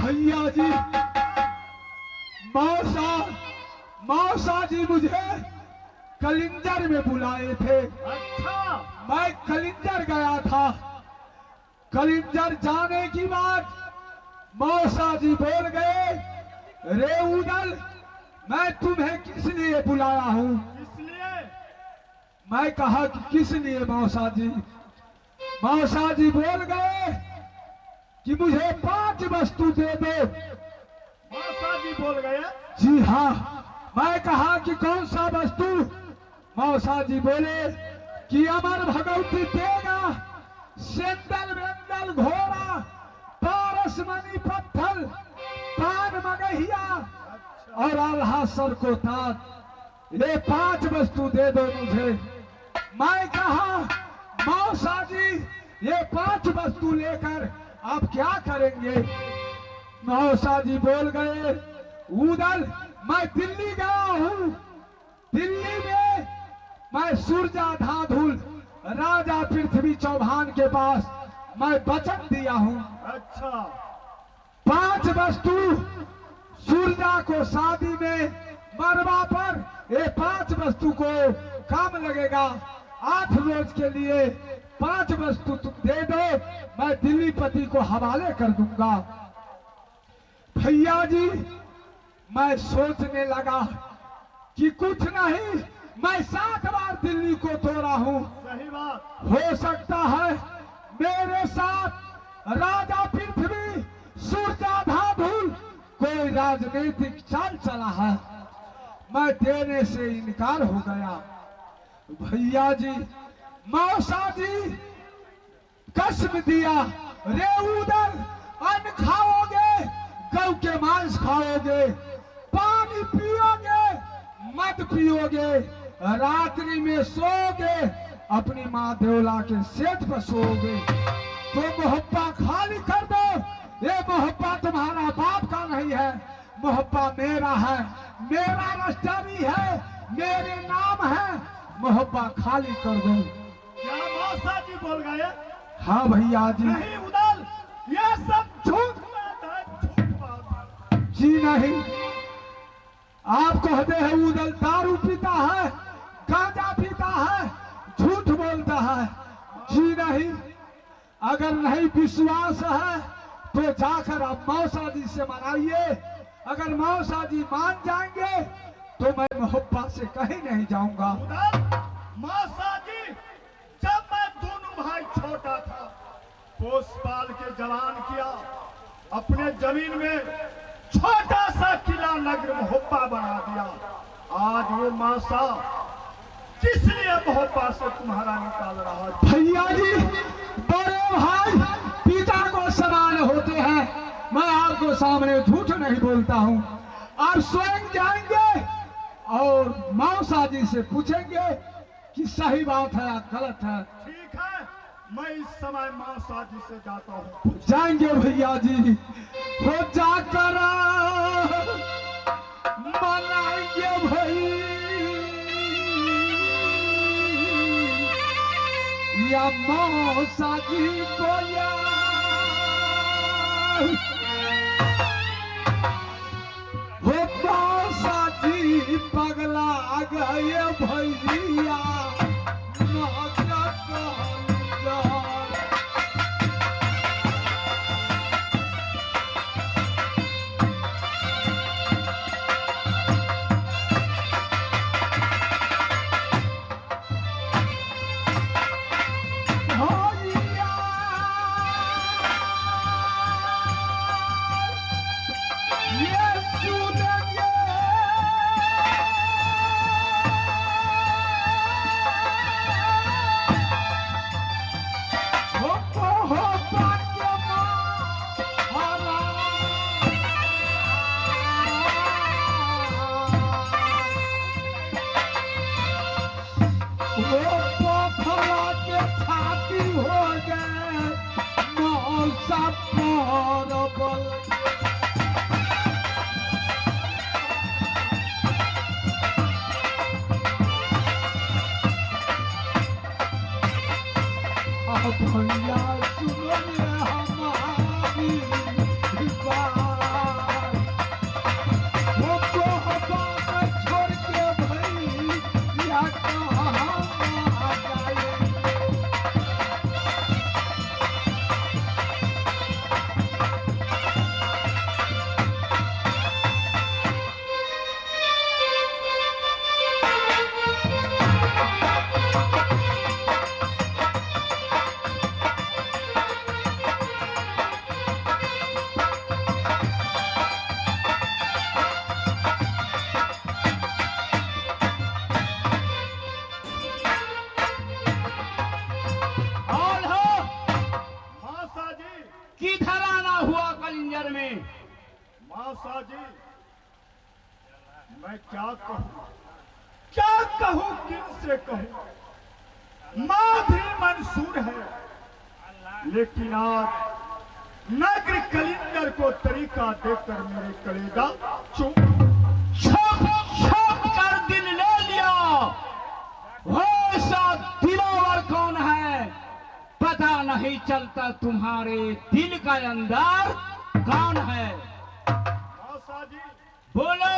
भैया जी, मौसा जी मुझे कलिंजर में बुलाए थे। अच्छा, मैं कलिंजर गया था। कलिंजर जाने की बाद मौसा जी बोल गए, रे उदल, मैं तुम्हें किस लिए बुलाया हूँ? इसलिए मैं कहा कि किस लिए मौसा जी? मौसा जी बोल गए कि मुझे 5 वस्तु दे दो। मौसा जी बोल गए? जी हाँ। मैं कहा कि कौन सा वस्तु? मौसा जी बोले कि अमर भगवती देगा सेंदल वेंदल घोड़ा, पारस मणि पत्थर, पान मगहिया और आल्हा सर को ताज। ये 5 वस्तु दे दो मुझे। मैं कहा मौसा जी, ये 5 वस्तु लेकर आप क्या करेंगे? मौसा जी बोल गए, उदल, मैं दिल्ली गया हूँ। दिल्ली में मैं सूरजाधाधुल राजा पृथ्वी चौहान के पास मैं वचन दिया हूँ। अच्छा, 5 वस्तु सूरजा को शादी में मरवा पर, ये 5 वस्तु को काम लगेगा। 8 रोज के लिए 5 वस्तु तुम दे दो, मैं दिल्ली पति को हवाले कर दूंगा। भैया जी, मैं सोचने लगा कि कुछ नहीं, मैं 7 बार दिल्ली को तोड़ा हूँ। सही बात। हो सकता है मेरे साथ राजा पृथ्वी सूरजाधाधुल कोई राजनीतिक चाल चला है। मैं देने से इनकार हो गया। भैया जी, मौसा जी कसम दिया, रे उदल, अन्न खाओगे, गौ के मांस खाओगे, पानी पियोगे, मद पियोगे, रात्रि में सोओगे, अपनी माँ देवला के सेठ पर सोओगे। तो मोहब्बा खाली कर दो। ये मोहब्बा तुम्हारा बाप का नहीं है, मोहब्बा मेरा है, मेरा रस्तानी है, मेरे नाम है। मोहब्बा खाली कर दो। क्या मौसा जी बोल गए? हाँ भैया जी। नहीं उदल, ये सब झूठ बात है, झूठ बात है। जी नहीं, आप कहते हैं उदल दारू पीता है, गांजा पीता है, झूठ बोलता है। जी नहीं, अगर नहीं विश्वास है तो जाकर आप मौसा जी से मनाइए। अगर मौसा जी मान जाएंगे तो मैं मोहब्बत से कहीं नहीं जाऊंगा। उदल, मौसा जी, जब मैं दोनों भाई छोटा था, पोस पाल के जवान किया, अपने जमीन में छोटा सा किला नगर मोहब्बा बना दिया। आज वो मौसा किस लिए मोहब्बा से तुम्हारा निकाल रहा है? भैया जी, बड़े भाई पिता को समान होते हैं। मैं आपको सामने झूठ नहीं बोलता हूँ। आप स्वयं जाएंगे और मौसा जी से पूछेंगे कि सही बात है या गलत है। ठीक है, मैं इस समय मौसा जी से जाता हूँ। जाएंगे भैया जी, हो जाकर मनाएंगे भाई। या मौसा जी को याद हो मौसा जी पगला गए भैया भैया सुनिए हमारी बात वो तो हवा छोड़ के भैया कहाँ जाए मौसा जी मैं क्या कहूँ किनसे कहूँ। माँ भी मंसूर है लेकिन आज नगर कलिंदर को तरीका देकर मेरे कलेजा चुप कर दिल ले लिया। वो सा दिलावर कौन है पता नहीं चलता तुम्हारे दिल का अंदर कौन है। मौसा जी बोलो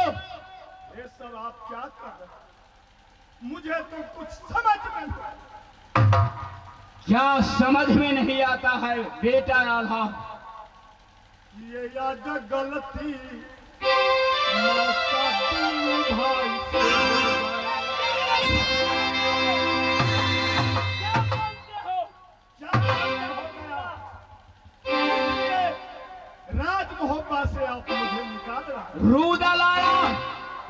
ये सब आप क्या कर रहे हैं? मुझे तो कुछ समझ में नहीं। क्या समझ में नहीं आता है बेटा आल्हा? ये याद गलती मौसा तुम भाई से राज मोहब्बा से आप मुझे निकाल रहा। रूदल आया,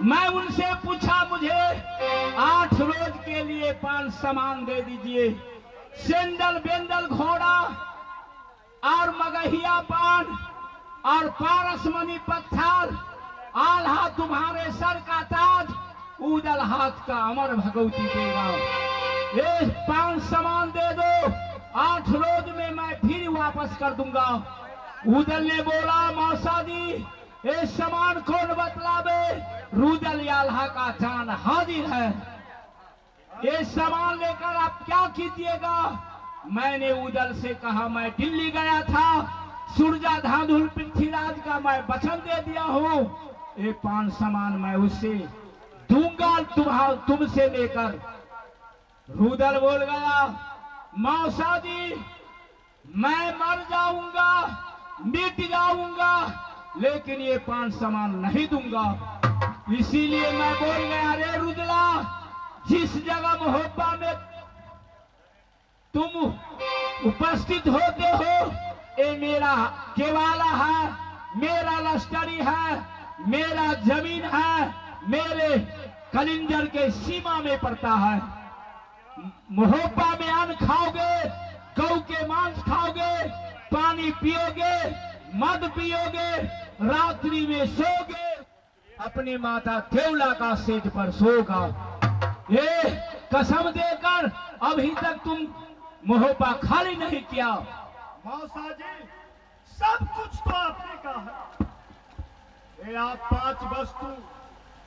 मैं उनसे पूछा मुझे 8 रोज के लिए 5 सामान दे दीजिए, सेंडल बेंडल घोड़ा और मगहिया पान और पारसमणि पत्थर, आल्हा तुम्हारे सर का ताज, उदल हाथ का अमर भगवती देगा। ये 5 सामान दे दो, 8 रोज में मैं फिर वापस कर दूंगा। उदल ने बोला मौसा जी ये सामान कौन बतलावे? रुदल आल्हा का चांद हाजिर है, ये सामान लेकर आप क्या कीजिएगा? मैंने उदल से कहा मैं दिल्ली गया था, सूरजा धांधुल पृथ्वीराज का मैं वचन दे दिया हूँ, ये 5 सामान मैं उससे दूंगा तुमसे लेकर। रुदल बोल गया मौसा जी मैं मर जाऊंगा मिट जाऊंगा लेकिन ये 5 सामान नहीं दूंगा। इसीलिए मैं बोल गया रे रुदला, जिस जगह मोहब्बा में तुम उपस्थित होते हो ये मेरा केवाला है, मेरा लश्करी है, मेरा जमीन है, मेरे कलिंजर के सीमा में पड़ता है। मोहब्बा में अन्न खाओगे, गौ के मांस खाओगे, पानी पियोगे, मद पियोगे, रात्रि में सोगे, अपने माता केवला का सेज पर सोगा। ये कसम देकर अभी तक तुम मोहब्बा खाली नहीं किया। मौसा जी सब कुछ तो आपने कहा है, ये आप 5 वस्तु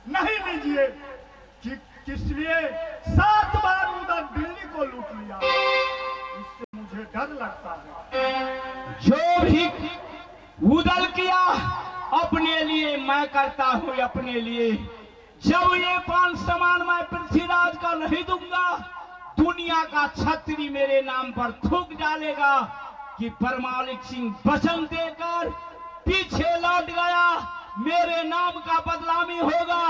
नहीं लीजिए कि किस लिए 7 बार उधर दिल्ली को लूट लिया। डर लगता है। जो भी उदल किया अपने लिए मैं करता हूँ अपने लिए। जब ये 5 सामान मैं पृथ्वीराज का नहीं दूंगा, दुनिया का छत्री मेरे नाम पर थूक डालेगा कि परमालिक सिंह वचन देकर पीछे लौट गया, मेरे नाम का बदनामी होगा,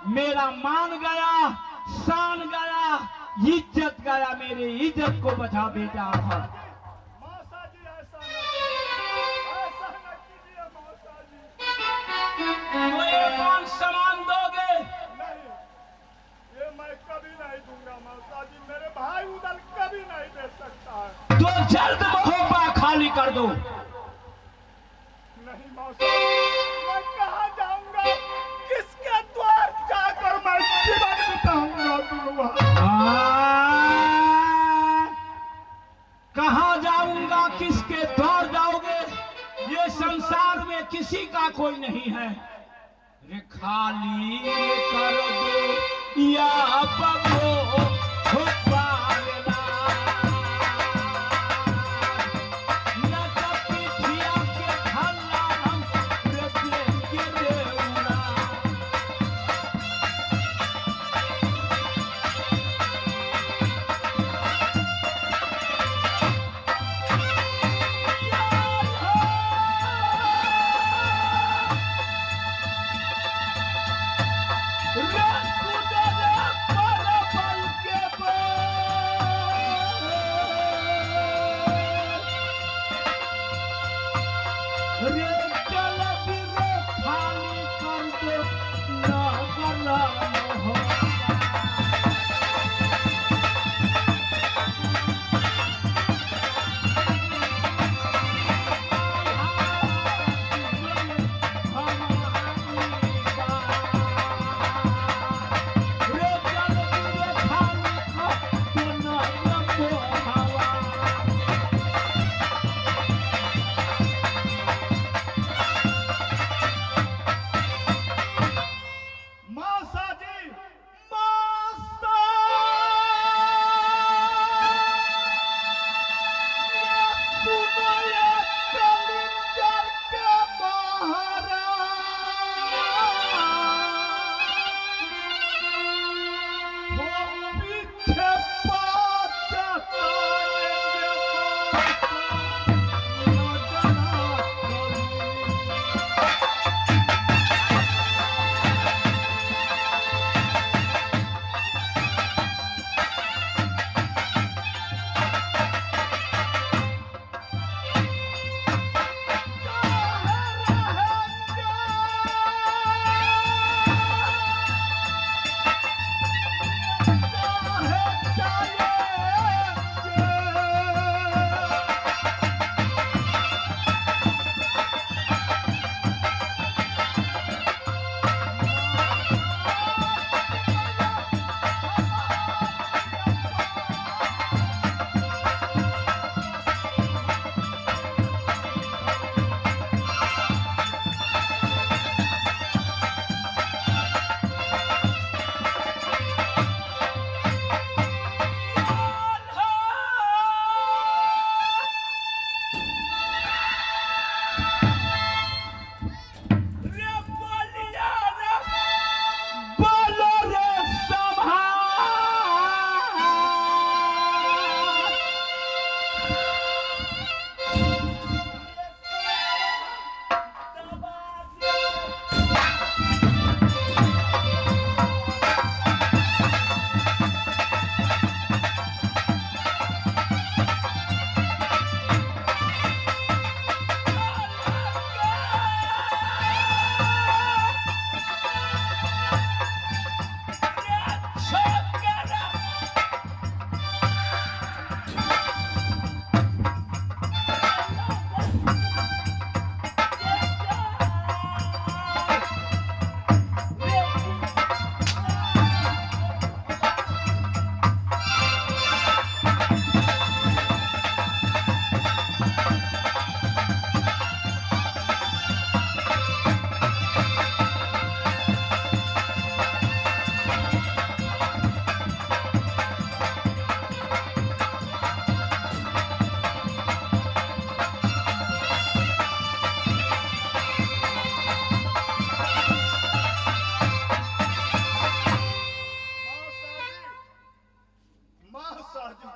मेरा मान गया, शान गया, इज्जत गया, मेरे इज्जत को बचा बेटा। मौसा जी ऐसा न कीजिए मौसा जी। तो ये 5 सामान दोगे? नहीं, ये मैं कभी नहीं दूंगा मौसा जी। मेरे भाई उधर कभी नहीं दे सकता है। तो जल्द खोपा खाली कर दो। नहीं मौसा, मैं कहाँ जाऊंगा? किसके द्वार जाकर मैं जीवन बिताऊंगा गुरुआ? कहाँ जाऊंगा, किसके द्वार जाओगे? ये संसार में किसी का कोई नहीं है। रे खाली कर दो या बबो हो पागला, न कपिठिया के भला हम रखे के देउला। रस दे पर पल के मासा जी,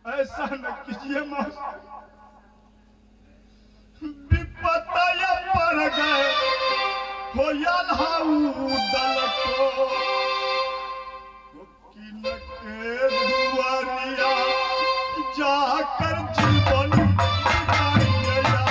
ऐसा न कीजिए मासा, विपत्ता पड़ गए हो दल को, के दुआरिया जाकर जीवन बिताइएगा।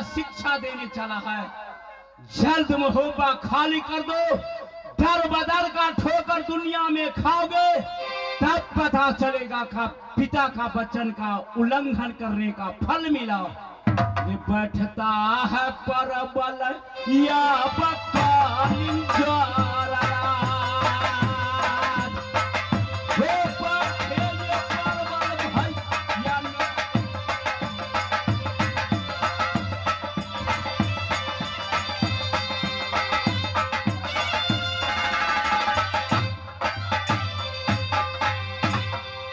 शिक्षा देने चला है, जल्द मोहब्बा खाली कर दो, दर बदर का ठोकर दुनिया में खाओगे, तब पता चलेगा का पिता का वचन का उल्लंघन करने का फल मिला। ये बैठता है परबल या बक्का